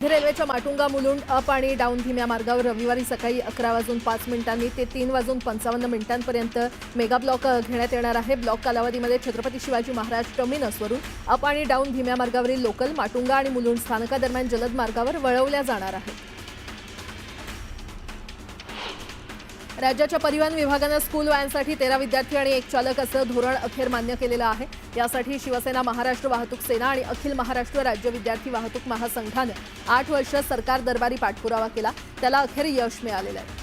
रेल्वेच्या माटुंगा मुलुंड अप आणि डाऊन धीम्या मार्गावर रविवारी सकाळी 11:05 ते 3:55 पर्यंत मेगा ब्लॉक घेण्यात येणार आहे। ब्लॉक कालावधीमध्ये छत्रपती शिवाजी महाराज टर्मिनसवरून अप आणि डाऊन धीम्या मार्गावरील लोकल माटुंगा आणि मुलुंड स्थानकादरम्यान जलद मार्गावर वळवल्या जाणार आहेत। राज्याच्या परिवहन विभागाने स्कूल व्हॅनसाठी 13 विद्यार्थी आणि 1 चालक असं धोरण अखेर मान्य केलेलं आहे। यासाठी शिवसेना, महाराष्ट्र वाहतूक सेना आणि अखिल महाराष्ट्र राज्य विद्यार्थी वाहतूक महासंघाने 8 वर्ष सरकार दरबारी पाठपुरावा केला, त्याला अखेर यश मिळालेलं आहे।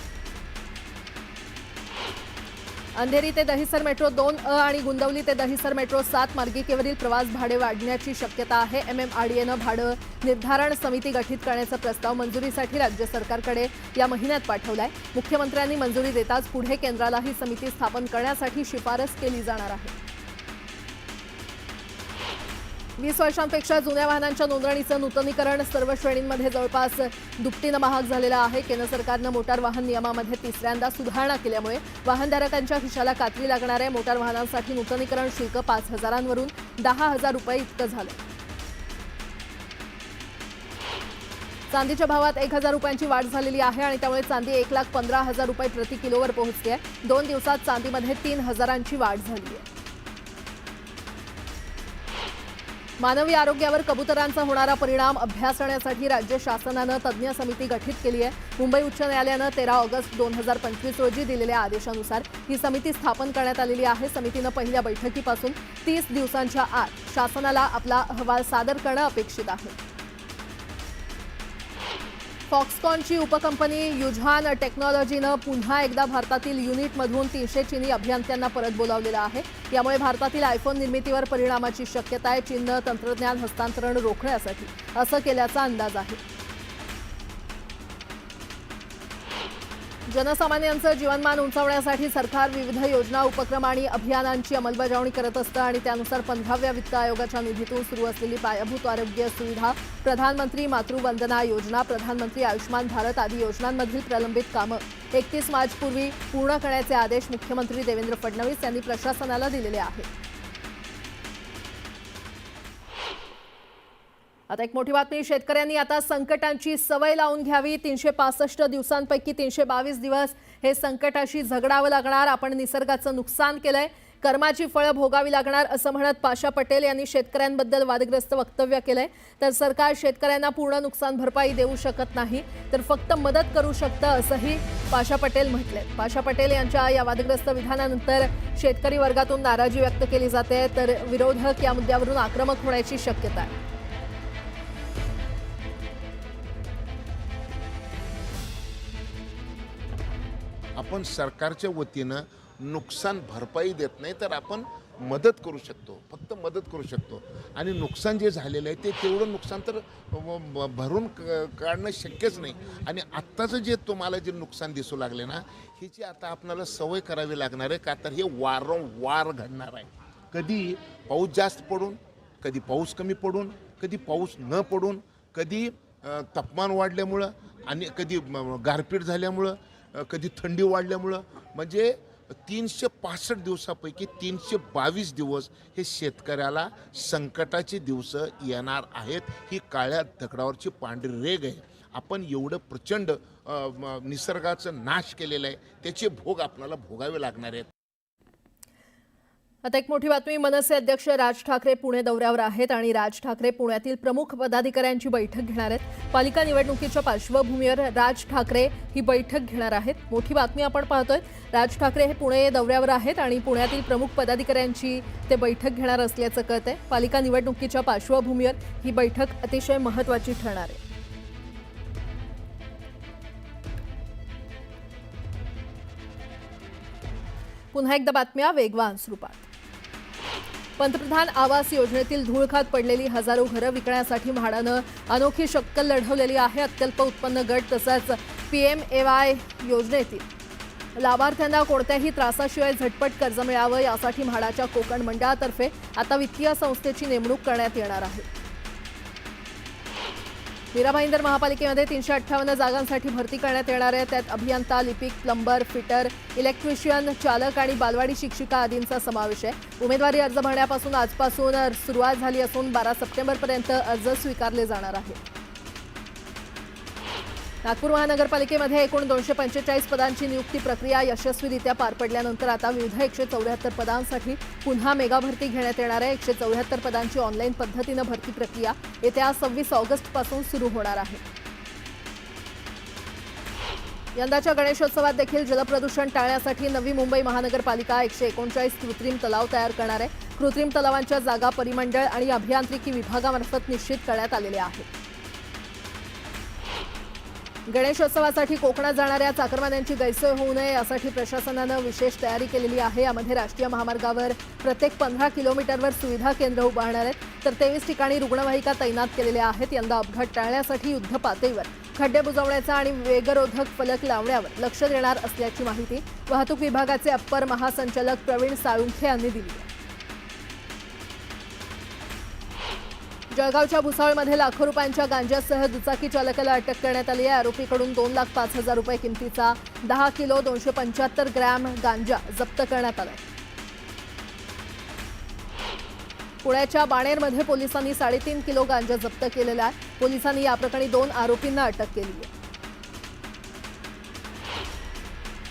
अंधेरी ते दहिसर मेट्रो 2A आणि गुंदवली ते दहिसर मेट्रो 7 मार्गिकेवरील प्रवास भाडे वाढण्याची शक्यता आहे। MMRDAनं भाडं निर्धारण समिती गठीत करण्याचा प्रस्ताव मंजुरीसाठी राज्य सरकारकडे या महिन्यात पाठवलाय। मुख्यमंत्र्यांनी मंजुरी देताच पुढे केंद्राला ही समिती स्थापन करण्यासाठी शिफारस केली जाणार आहे। 20 वर्षांपेक्षा जुन्या वाहनांच्या नोंदणीचं नूतनीकरण सर्व श्रेणींमध्ये जवळपास दुपटीनं महाग झालेलं आहे। केंद्र सरकारनं मोटार वाहन नियमामध्ये तिसऱ्यांदा सुधारणा केल्यामुळे वाहनधारकांच्या खिशाला कात्री लागणाऱ्या मोटार वाहनांसाठी नूतनीकरण शुल्क 5,000वरून 10,000 रुपये इतकं झालं। चांदीच्या भावात 1,000 रुपयांची वाढ झालेली आहे आणि त्यामुळे चांदी 1,15,000 रुपये प्रति किलोवर पोहोचली आहे। 2 दिवसात चांदीमध्ये 3,000ची वाढ झाली आहे। मानवी आरोग्यावर कबुतरांचा होणारा परिणाम अभ्यासण्यासाठी राज्य शासनानं तज्ज्ञ समिती गठीत केली आहे। मुंबई उच्च न्यायालयानं 13 ऑगस्ट 2025 रोजी दिलेल्या आदेशानुसार ही समिती स्थापन करण्यात आलेली आहे। समितीनं पहिल्या बैठकीपासून 30 दिवसांच्या आत शासनाला आपला अहवाल सादर करणं अपेक्षित आहे। फॉक्सकॉनची उपकंपनी युझान टेक्नॉलॉजीनं पुन्हा एकदा भारतातील युनिटमधून 300 चीनी अभियंत्यांना परत बोलावलेलं आहे। यामुळे भारतातील आयफोन निर्मितीवर परिणामाची शक्यता आहे। चीननं तंत्रज्ञान हस्तांतरण रोखण्यासाठी असं केल्याचा अंदाज आहे। जनसामान्यांचं जीवनमान उंचावण्यासाठी सरकार विविध योजना, उपक्रम आणि अभियानांची अंमलबजावणी करत असतं आणि त्यानुसार 15व्या वित्त आयोगाच्या निधीतून सुरू असलेली पायाभूत आरोग्य सुविधा, प्रधानमंत्री मातृवंदना योजना, प्रधानमंत्री आयुष्मान भारत आदी योजनांमधील प्रलंबित कामं 31 मार्चपूर्वी पूर्ण करण्याचे आदेश मुख्यमंत्री देवेंद्र फडणवीस यांनी प्रशासनाला दिलेले आहेत। आता एक मोठी बातमी, शेतकऱ्यांनी आता संकटांची सवय लावून घ्यावी। 365 दिवसांपैकी 322 दिवस हे संकटाशी झगडावं लागणार। आपण निसर्गाचं नुकसान केलंय, कर्माची फळं भोगावी लागणार असं म्हणत पाशा पटेल यांनी शेतकऱ्यांबद्दल वादग्रस्त वक्तव्य केलंय। तर सरकार शेतकऱ्यांना पूर्ण नुकसान भरपाई देऊ शकत नाही, तर फक्त मदत करू शकतं असंही पाशा पटेल म्हटलंय। पाशा पटेल यांच्या या वादग्रस्त विधानानंतर शेतकरी वर्गातून नाराजी व्यक्त केली जाते, तर विरोधक या मुद्द्यावरून आक्रमक होण्याची शक्यता आहे। आपण सरकारच्या वतीनं नुकसान भरपाई देत नाही, तर आपण मदत करू शकतो, फक्त मदत करू शकतो। आणि नुकसान जे झालेलं आहे ते तेवढं नुकसान तर भरून काढणं शक्यच नाही। आणि आत्ताचं जे तुम्हाला जे नुकसान दिसू लागले ना, ह्याची आता आपल्याला सवय करावी लागणार आहे, का तर हे वारंवार घडणार आहे। कधी पाऊस जास्त पडून, कधी पाऊस कमी पडून, कधी पाऊस न पडून, कधी तापमान वाढल्यामुळं आणि कधी गारपीट झाल्यामुळं, कधी थंडी वाढल्यामुळं, म्हणजे 365 दिवसापैकी 322 दिवस हे शेतकऱ्याला संकटाचे दिवस येणार आहेत। ही काळ्या दगडावरची पांढरी रेघ आहे। आपण एवढं प्रचंड निसर्गाचं नाश केलेलं आहे, त्याचे भोग आपल्याला भोगावे लागणार आहेत। आता एक मोठी बातमी, मनसे अध्यक्ष राज ठाकरे पुणे दौऱ्यावर आहेत आणि राज ठाकरे पुण्यातील प्रमुख पदाधिकाऱ्यांची बैठक घेणार आहेत। पालिका निवडणुकीच्या पार्श्वभूमीवर राज ठाकरे ही बैठक घेणार आहेत। मोठी बातमी आपण पाहतोय, राज ठाकरे हे पुणे दौऱ्यावर आहेत आणि पुण्यातील प्रमुख पदाधिकाऱ्यांची ते बैठक घेणार असल्याचं कळतंय। पालिका निवडणुकीच्या पार्श्वभूमीवर ही बैठक अतिशय महत्त्वाची ठरणार आहे। पुन्हा एकदा बातम्या वेगवान स्वरूपात। पंतप्रधान आवास योजनेतील धूळ खात पडलेली हजारो घरं विकण्यासाठी म्हाडानं अनोखी शक्कल लढवलेली आहे। अत्यल्प उत्पन्न गट तसंच PMAY योजनेतील लाभार्थ्यांना कोणत्याही त्रासाशिवाय झटपट कर्ज मिळावं यासाठी म्हाडाच्या कोकण मंडळातर्फे आता वित्तीय संस्थेची नेमणूक करण्यात येणार आहे। मीरा भाईंदर महापालिकेमध्ये 358 जागांसाठी भरती करण्यात येणार आहे। त्यात अभियंता, लिपिक, प्लंबर, फिटर, इलेक्ट्रिशियन, चालक आणि बालवाडी शिक्षिका आदींचा समावेश आहे। उमेदवारी अर्ज भरण्यापासून आजपासून सुरुवात झाली असून 12 सप्टेंबरपर्यंत अर्ज स्वीकारले जाणार आहेत। नागपूर महानगरपालिकेमध्ये एकूण 245 पदांची नियुक्ती प्रक्रिया यशस्वीरित्या पार पडल्यानंतर आता विविध 174 पदांसाठी पुन्हा मेगा भरती घेण्यात येणार आहे. 174 पदांची ऑनलाईन पद्धतीनं भरती प्रक्रिया येत्या 26 ऑगस्टपासून सुरू होणार आहे. यंदाच्या गणेशोत्सवात देखील जलप्रदूषण टाळण्यासाठी नवी मुंबई महानगरपालिका 139 कृत्रिम तलाव तयार करणार आहे. कृत्रिम तलावांच्या जागा परिमंडळ आणि अभियांत्रिकी विभागामार्फत निश्चित करण्यात आलेल्या आहेत. गणेशोत्सवासाठी कोकणात जाणाऱ्या चाकरमान्यांची गैरसोय होऊ नये यासाठी प्रशासनानं विशेष तयारी केलेली आहे. यामध्ये राष्ट्रीय महामार्गावर प्रत्येक 15 किलोमीटरवर सुविधा केंद्र उभारणार आहेत, तर 23 ठिकाणी रुग्णवाहिका तैनात केलेल्या आहेत. यंदा अपघात टाळण्यासाठी युद्धपातळीवर खड्डे बुजवण्याचा आणि वेगरोधक फलक लावण्यावर लक्ष देणार असल्याची माहिती वाहतूक विभागाचे अप्पर महासंचालक प्रवीण साळुंखे यांनी दिली आहे. जळगावच्या भुसावळमध्ये लाखो रुपयांच्या गांजासह दुचाकी चालकाला अटक करण्यात आली आहे. आरोपीकडून 2,05,000 रुपये किमतीचा 10 किलो 275 ग्रॅम गांजा जप्त करण्यात आला. पुण्याच्या बाणेरमध्ये पोलिसांनी 3.5 किलो गांजा जप्त केलेला आहे. पोलिसांनी या प्रकरणी 2 आरोपींना अटक केली आहे.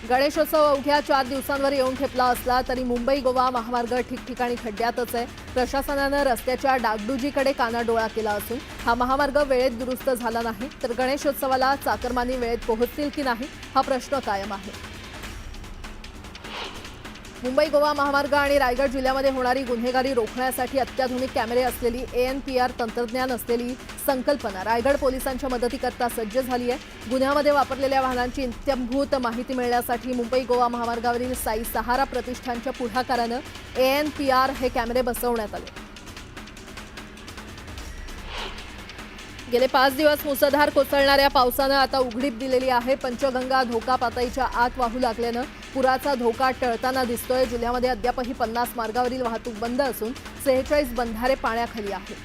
गणेशोत्सव अवघ्या 4 दिवसांवर येऊन ठेपला असला तरी मुंबई गोवा महामार्ग ठिकठिकाणी खड्ड्यातच आहे. प्रशासनानं रस्त्याच्या डागडुजीकडे कानाडोळा केला असून हा महामार्ग वेळेत दुरुस्त झाला नाही तर गणेशोत्सवाला चाकरमानी वेळेत पोहोचतील की नाही हा प्रश्न कायम आहे. मुंबई गोवा महामार्ग आणि रायगड जिल्ह्यामध्ये होणारी गुन्हेगारी रोखण्यासाठी अत्याधुनिक कॅमेरे असलेली ANPR तंत्रज्ञान असलेली संकल्पना रायगड पोलिसांच्या मदतीकरता सज्ज झाली आहे. गुन्ह्यामध्ये वापरलेल्या वाहनांची इत्थंभूत माहिती मिळण्यासाठी मुंबई गोवा महामार्गावरील साई सहारा प्रतिष्ठानच्या पुढाकारानं ANPR हे कॅमेरे बसवण्यात आले. गेले 5 दिवस मुसळधार कोसळणाऱ्या पावसानं आता उघडीप दिलेली आहे. पंचगंगा धोका पातळीच्या आत वाहू लागल्यानं पुराचा धोका टळताना दिसतोय. जिल्ह्यामध्ये अद्यापही 50 मार्गावरील वाहतूक बंद असून 46 बंधारे पाण्याखाली आहेत.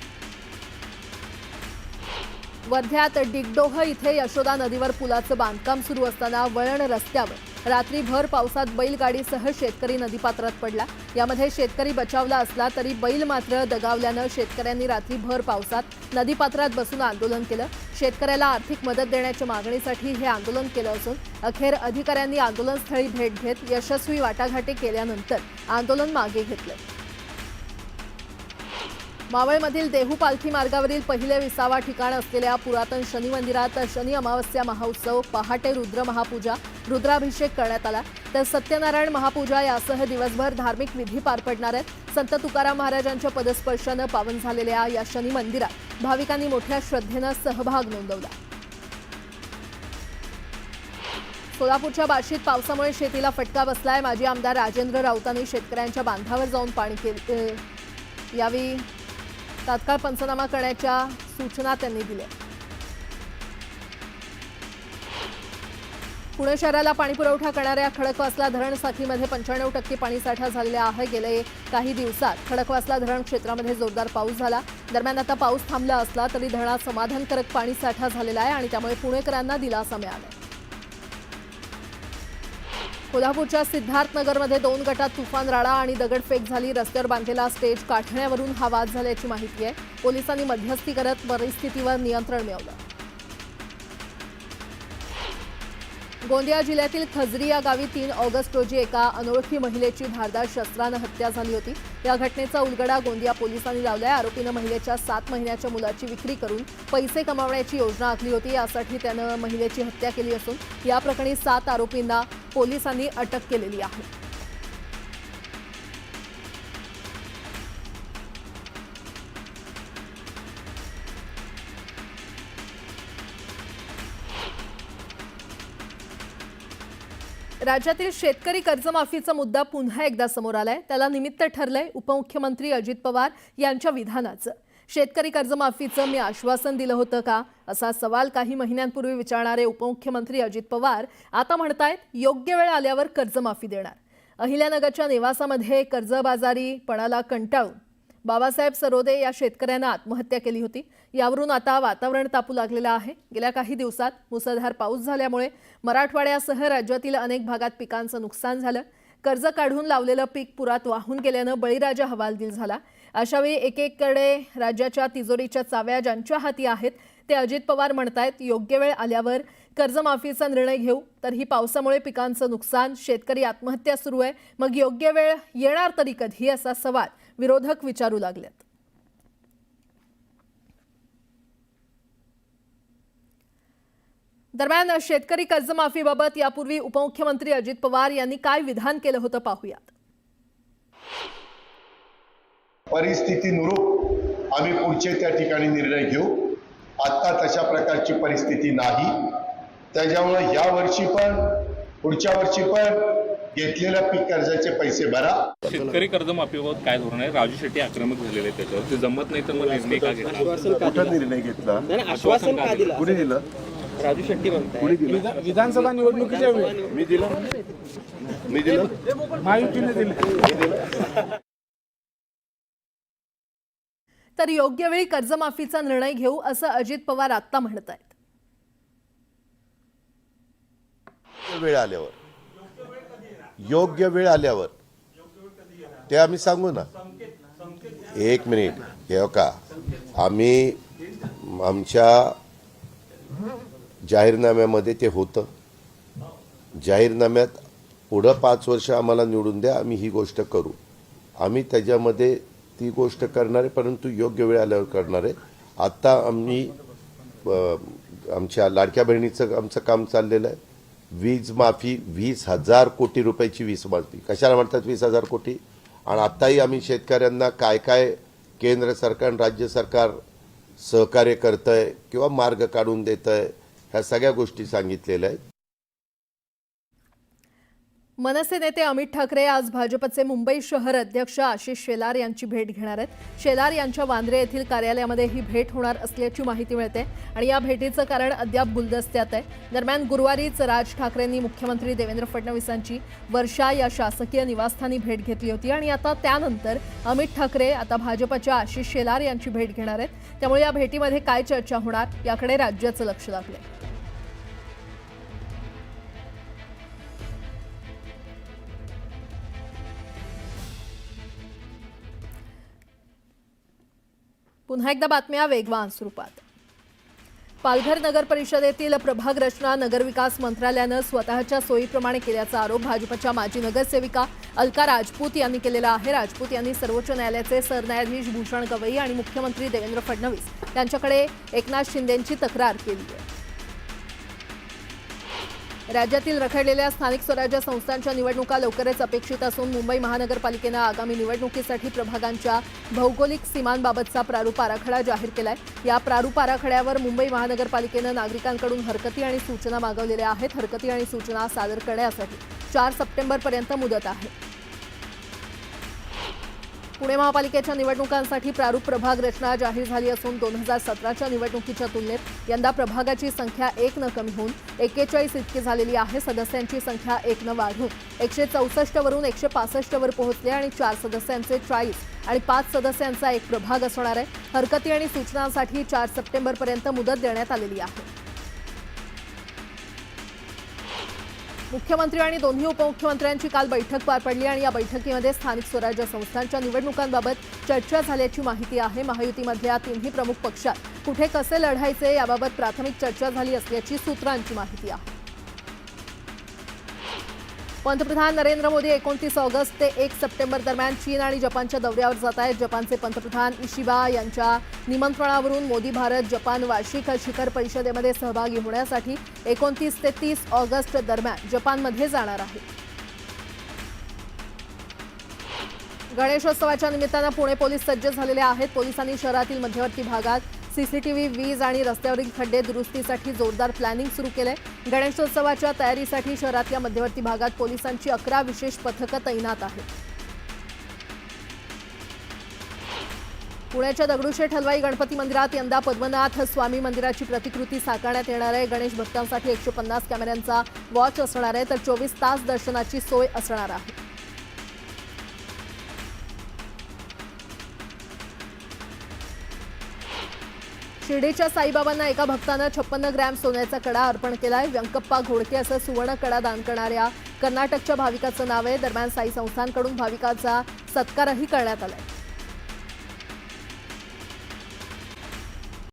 वर्ध्यात डिगडोह इथे यशोदा नदीवर पुलाचं बांधकाम सुरू असताना वळण रस्त्यावर रात्री भर पावसात बैलगाडीसह शेतकरी नदीपात्रात पडला. यामध्ये शेतकरी बचावला असला तरी बैल मात्र दगावल्यानं शेतकऱ्यांनी रात्री भर पावसात नदीपात्रात बसून आंदोलन केलं. शेतकऱ्याला आर्थिक मदत देण्याच्या मागणीसाठी हे आंदोलन केलं असून अखेर अधिकाऱ्यांनी आंदोलनस्थळी भेट घेत यशस्वी वाटाघाटी केल्यानंतर आंदोलन मागे घेतलं. मावळमधील देहू पालखी मार्गावरील पहिले 20वा ठिकाण असलेल्या पुरातन शनी मंदिरात शनी अमावस्या महोत्सव, पहाटे रुद्र महापूजा, रुद्राभिषेक करण्यात आला. तर सत्यनारायण महापूजा यासह दिवसभर धार्मिक विधी पार पडणार आहेत. संत तुकाराम महाराजांच्या पदस्पर्शानं पावन झालेल्या या शनी मंदिरात भाविकांनी मोठ्या श्रद्धेनं सहभाग नोंदवला. सोलापूरच्या बार्शीत पावसामुळे शेतीला फटका बसलाय. माजी आमदार राजेंद्र राऊतांनी शेतकऱ्यांच्या बांधावर जाऊन पाणी केले. यावेळी तात्काळ पंचनामा करण्याच्या सूचना त्यांनी दिल्या. पुणे शहराला पाणीपुरवठा करणाऱ्या खडकवासला धरण साखळीमध्ये 95% पाणीसाठा झालेला आहे. गेले काही दिवसात खडकवासला धरण क्षेत्रामध्ये जोरदार पाऊस झाला. दरम्यान आता पाऊस थांबला असला तरी धरणात समाधानकारक पाणीसाठा झालेला आहे आणि त्यामुळे पुणेकरांना दिलासा मिळाला. कोल्हापूरच्या सिद्धार्थनगरमध्ये 2 गटात तुफान राडा आणि दगडफेक झाली. रस्त्यावर बांधलेला स्टेज काढण्यावरून हा वाद झाल्याची माहिती आहे. पोलिसांनी मध्यस्थी करत परिस्थितीवर नियंत्रण मिळवलं. गोंदिया जिल्ह्यातील खजरी या गावी 3 ऑगस्ट रोजी एका अनोळखी महिलेची धारदार शस्त्रानं हत्या झाली होती. या घटनेचा उलगडा गोंदिया पोलिसांनी लावलाय. आरोपीनं महिलेच्या 7 महिन्याच्या मुलाची विक्री करून पैसे कमावण्याची योजना आखली होती. यासाठी त्यानं महिलेची हत्या केली असून या प्रकरणी 7 आरोपींना पोलिसांनी अटक केलेली आहे. राज्यातील शेतकरी कर्जमाफीचा मुद्दा पुन्हा एकदा समोर आलाय. त्याला निमित्त ठरलंय उपमुख्यमंत्री अजित पवार यांच्या विधानाचं. शेतकरी कर्जमाफीचं मी आश्वासन दिलं होतं का असा सवाल काही महिन्यांपूर्वी विचारणारे उपमुख्यमंत्री अजित पवार आता म्हणतायत योग्य वेळ आल्यावर कर्जमाफी देणार. अहिल्यानगरच्या निवासामध्ये कर्जबाजारीपणाला कंटाळून बाबासाहेब सरोदे या शेतकऱ्यानं आत्महत्या केली होती. यावरून आता वातावरण तापू लागलेलं आहे. गेल्या काही दिवसात मुसळधार पाऊस झाल्यामुळे मराठवाड्यासह राज्यातील अनेक भागात पिकांचं नुकसान झालं. कर्ज काढून लावलेलं पीक पुरात वाहून गेल्यानं बळीराजा हवालदिल झाला. अशावेळी एकेकडे राज्याच्या तिजोरीच्या चाव्या ज्यांच्या हाती आहेत ते अजित पवार म्हणतायत योग्य वेळ आल्यावर कर्जमाफीचा निर्णय घेऊ, तर ही पावसामुळे पिकांचं नुकसान, शेतकरी आत्महत्या सुरू आहे, मग योग्य वेळ येणार तरी कधी, असा सवाल विरोधक विचारू लागलेत. दरम्यान शेतकरी कर्जमाफीबाबत यापूर्वी उपमुख्यमंत्री अजित पवार यांनी काय विधान केलं होतं पाहूयात. परिस्थितीनुरूप आम्ही पुढचे त्या ठिकाणी निर्णय घेऊ. आता तशा प्रकारची परिस्थिती नाही. त्याच्यामुळे या वर्षी पण पुढच्या वर्षी पण घेतलेल्या पीक कर्जाचे पैसे भरा. शेतकरी कर्जमाफीबाबत काय धोरण आहे? राजू शेट्टी आक्रमक झालेले आहेत, त्याच्यावर ते जमत नाही तर मग निर्णय का घेतला? कुठं निर्णय घेतला? आश्वासन का दिलं? कुणी दिलं? राजू शेट्टी म्हणताय विधानसभा निवडणुकीच्या वेळी मी दिलं महायुतीने दिले. तर योग्य वेळी कर्जमाफीचा निर्णय घेऊ, असं अजित पवार आता म्हणत आहेत. योग्य वेळ आल्यावर ते आम्ही सांगू ना. एक मिनिट हे का, आम्ही आमच्या जाहीरनाम्यामध्ये ते होतं. जाहीरनाम्यात पुढं 5 वर्ष आम्हाला निवडून द्या, आम्ही ही गोष्ट करू. आम्ही त्याच्यामध्ये ती गोष्ट करणार आहे, परंतु योग्य वेळ आल्यावर करणार आहे. आत्ता आम्ही आमच्या लाडक्या बहिणीचं आमचं काम चाललेलं आहे. वीज माफी 20,000 कोटी रुपयाची वीज माफी. कशाला म्हणतात 20,000 कोटी? आणि आत्ताही आम्ही शेतकऱ्यांना काय काय केंद्र सरकार राज्य सरकार सहकार्य करतंय किंवा मार्ग काढून देतंय, ह्या सगळ्या गोष्टी सांगितलेल्या आहेत. मनसे नेते अमित ठाकरे आज भाजपचे मुंबई शहर अध्यक्ष आशिष शेलार यांची भेट घेणार आहेत. शेलार यांच्या वांद्रे येथील कार्यालयामध्ये ही भेट होणार असल्याची माहिती मिळते आणि या भेटीचं कारण अद्याप गुलदस्त्यात आहे. दरम्यान गुरुवारीच राज ठाकरेंनी मुख्यमंत्री देवेंद्र फडणवीसांची वर्षा या शासकीय निवासस्थानी भेट घेतली होती आणि आता त्यानंतर अमित ठाकरे आता भाजपच्या आशिष शेलार यांची भेट घेणार आहेत. त्यामुळे या भेटीमध्ये काय चर्चा होणार याकडे राज्याचं लक्ष लागलंय. पुन्हा एकदा बातम्या वेगवान स्वरूपात. पालघर नगर परिषदेतील प्रभाग रचना नगरविकास मंत्रालयानं स्वतःच्या सोयीप्रमाणे केल्याचा आरोप भाजपच्या माजी नगरसेविका अलका राजपूत यांनी केलेला आहे. राजपूत यांनी सर्वोच्च न्यायालयाचे सरन्यायाधीश भूषण गवई आणि मुख्यमंत्री देवेंद्र फडणवीस यांच्याकडे एकनाथ शिंदेंची तक्रार केली आहे. राज्यातील रखडलेल्या स्थानिक स्वराज्य संस्थांच्या निवडणुका लवकरच अपेक्षित असून मुंबई महानगरपालिकेनं आगामी निवडणुकीसाठी प्रभागांच्या भौगोलिक सीमांबाबतचा प्रारूप आराखडा जाहीर केलाय. या प्रारूप आराखड्यावर मुंबई महानगरपालिकेनं नागरिकांकडून हरकती आणि सूचना मागवलेल्या आहेत. हरकती आणि सूचना सादर करण्यासाठी 4 सप्टेंबरपर्यंत मुदत आहे. पुणे महापालिकेच्या निवडणुकांसाठी प्रारूप प्रभाग रचना जाहीर झाली असून 2017च्या निवडणुकीच्या तुलनेत यंदा प्रभागाची संख्या 1 न कमी होऊन 41 इतकी झालेली आहे. सदस्यांची संख्या 1 न वाढून 164 वरून 165 वर पोहोचली आणि 4 सदस्यांचे 40 आणि 5 सदस्यांचा एक प्रभाग असणार आहे. हरकती आणि सूचनांसाठी 4 सप्टेंबरपर्यंत मुदत देण्यात आलेली आहे. मुख्यमंत्री आणि दोन्ही उपमुख्यमंत्र्यांची काल बैठक पार पडली आणि या बैठकीमध्ये स्थानिक स्वराज्य संस्थांच्या निवडणुकांबाबत चर्चा झाल्याची माहिती आहे. महायुतीमधल्या तिन्ही प्रमुख पक्षात कुठे कसे लढायचे याबाबत प्राथमिक चर्चा झाली असल्याची सूत्रांची माहिती आहे. पंतप्रधान नरेंद्र मोदी 29 ऑगस्ट ते 1 सप्टेंबर दरम्यान चीन आणि जपानच्या दौऱ्यावर जात आहेत. जपानचे पंतप्रधान इशिबा यांच्या निमंत्रणावरून मोदी भारत जपान वार्षिक शिखर परिषदेमध्ये सहभागी होण्यासाठी 29 ते 30 ऑगस्ट दरम्यान जपानमध्ये जाणार आहेत. गणेशोत्सवाच्या निमित्तानं पुणे पोलीस सज्ज झालेले आहेत. पोलिसांनी शहरातील मध्यवर्ती भागात सीसीटीव्ही, वीज आणि रस्त्यावरील खड्डे दुरुस्तीसाठी जोरदार प्लॅनिंग सुरू केलंय. गणेशोत्सवाच्या तयारीसाठी शहरातल्या मध्यवर्ती भागात पोलिसांची 11 विशेष पथकं तैनात आहेत. पुण्याच्या दगडूशेठ हलवाई गणपती मंदिरात यंदा पद्मनाथ स्वामी मंदिराची प्रतिकृती साकारण्यात येणार आहे. गणेश भक्तांसाठी 150 कॅमेऱ्यांचा वॉच असणार आहे, तर 24 तास दर्शनाची सोय असणार आहे. शिर्डीच्या साईबाबांना एका भक्तानं 56 ग्रॅम सोन्याचा कडा अर्पण केलाय. व्यंकप्पा घोडके असं सुवर्ण कडा दान करणाऱ्या कर्नाटकच्या भाविकाचं नाव आहे. दरम्यान साई संस्थांकडून भाविकाचा सत्कारही करण्यात आलाय.